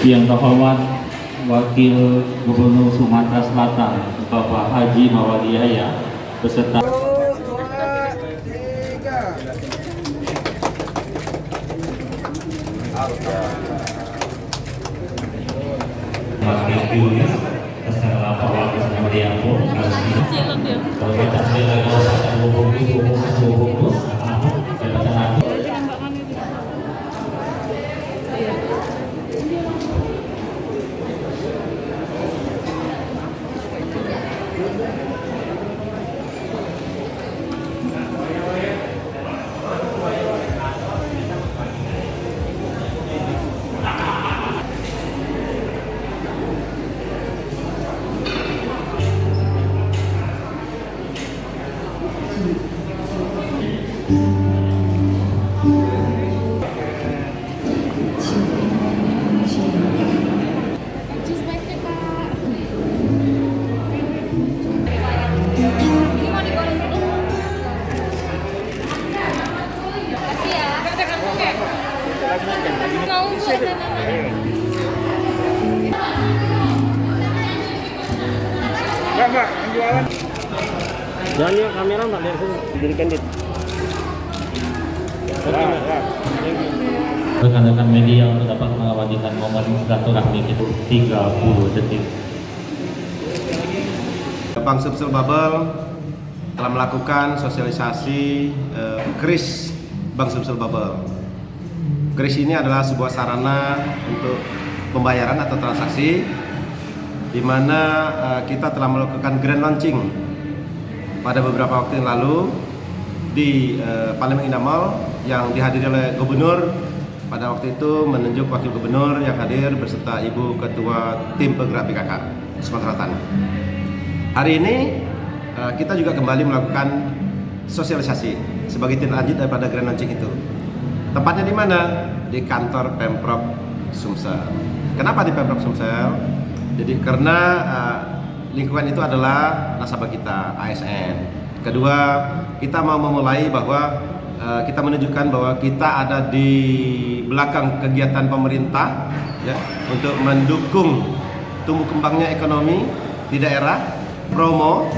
Yang terhormat Wakil Gubernur Sumatera Selatan Bapak Haji Mawali Yahya beserta Enggak, jualan. Jangan lihat kamera, tak lihat sini. Dirikan dit. rekan-rekan media untuk dapat mengabadikan momen silaturahmi itu 30 detik. Bank Sumsel Bubble telah melakukan sosialisasi kris Bank Sumsel Bubble. Kris ini adalah sebuah sarana untuk pembayaran atau transaksi di mana kita telah melakukan grand launching pada beberapa waktu yang lalu di Palembang Indah Mall yang dihadiri oleh Gubernur. Pada waktu itu menunjuk Wakil Gubernur yang hadir beserta Ibu Ketua Tim Penggerak PKK Sumatera Selatan. Hari ini kita juga kembali melakukan sosialisasi sebagai tindak lanjut daripada grand launching itu. Tempatnya di mana? Di kantor Pemprov Sumsel. Kenapa di Pemprov Sumsel? Jadi karena lingkungan itu adalah nasabah kita, ASN. Kedua, kita mau memulai bahwa kita menunjukkan bahwa kita ada di belakang kegiatan pemerintah ya, untuk mendukung tumbuh kembangnya ekonomi di daerah, promo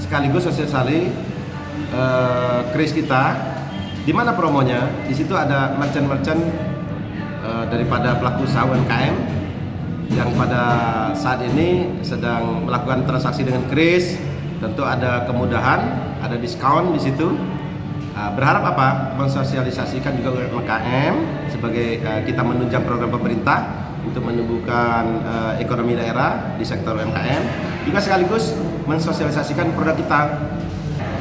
sekaligus sosialisasi kris kita. Di mana promonya? Di situ ada merchant-merchant daripada pelaku usaha UMKM yang pada saat ini sedang melakukan transaksi dengan kris. Tentu ada kemudahan, ada diskon di situ. Berharap apa? Mensosialisasikan juga UMKM sebagai kita menunjang program pemerintah untuk menumbuhkan ekonomi daerah di sektor UMKM, juga sekaligus mensosialisasikan produk kita.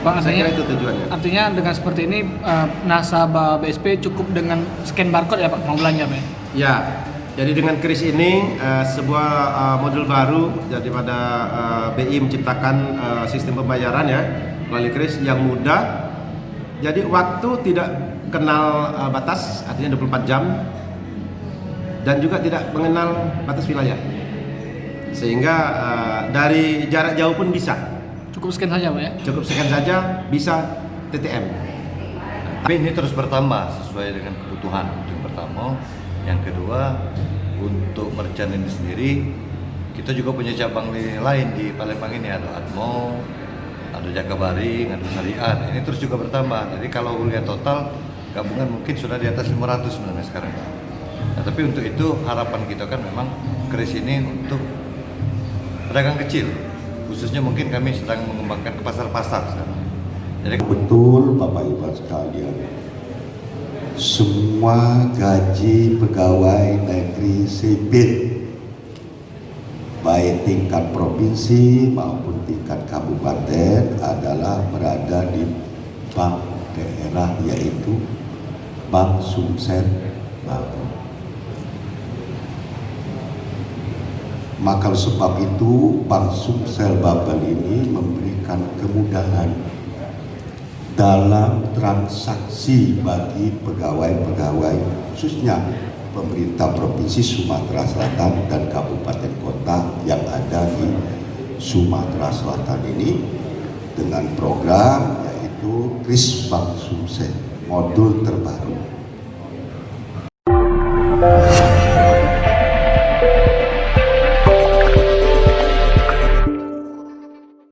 Bang, Saya kira itu tujuannya. Artinya dengan seperti ini nasabah BSP cukup dengan scan barcode ya Pak mau belanja Pak? Ya, jadi dengan kris ini sebuah modul baru daripada BI menciptakan sistem pembayaran ya melalui kris yang mudah. Jadi waktu tidak kenal batas, artinya 24 jam, dan juga tidak mengenal batas wilayah, sehingga dari jarak jauh pun bisa. Cukup scan saja Pak ya? Cukup scan saja, bisa TTM. Tapi ini terus bertambah sesuai dengan kebutuhan. Yang pertama, yang kedua, untuk merchant ini sendiri, kita juga punya cabang lain di Palembang ini, ada Atmo, ada Jakabaring, ada Syariah. Ini terus juga bertambah. Jadi kalau lihat total gabungan mungkin sudah di atas 500 sebenarnya sekarang. Nah, tapi untuk itu harapan kita kan memang kris ini untuk pedagang kecil. Khususnya mungkin kami sedang mengembangkan ke pasar-pasar sekarang. Jadi betul Bapak Ibu sekalian, semua gaji pegawai negeri sipil baik tingkat provinsi maupun tingkat kabupaten adalah berada di bank daerah, yaitu Bank Sumsel Bubble. Maka sebab itu Bank Sumsel Bubble ini memberikan kemudahan dalam transaksi bagi pegawai-pegawai khususnya pemerintah Provinsi Sumatera Selatan dan kabupaten kota yang ada di Sumatera Selatan ini dengan program yaitu kris Bank Sumsel modul terbaru.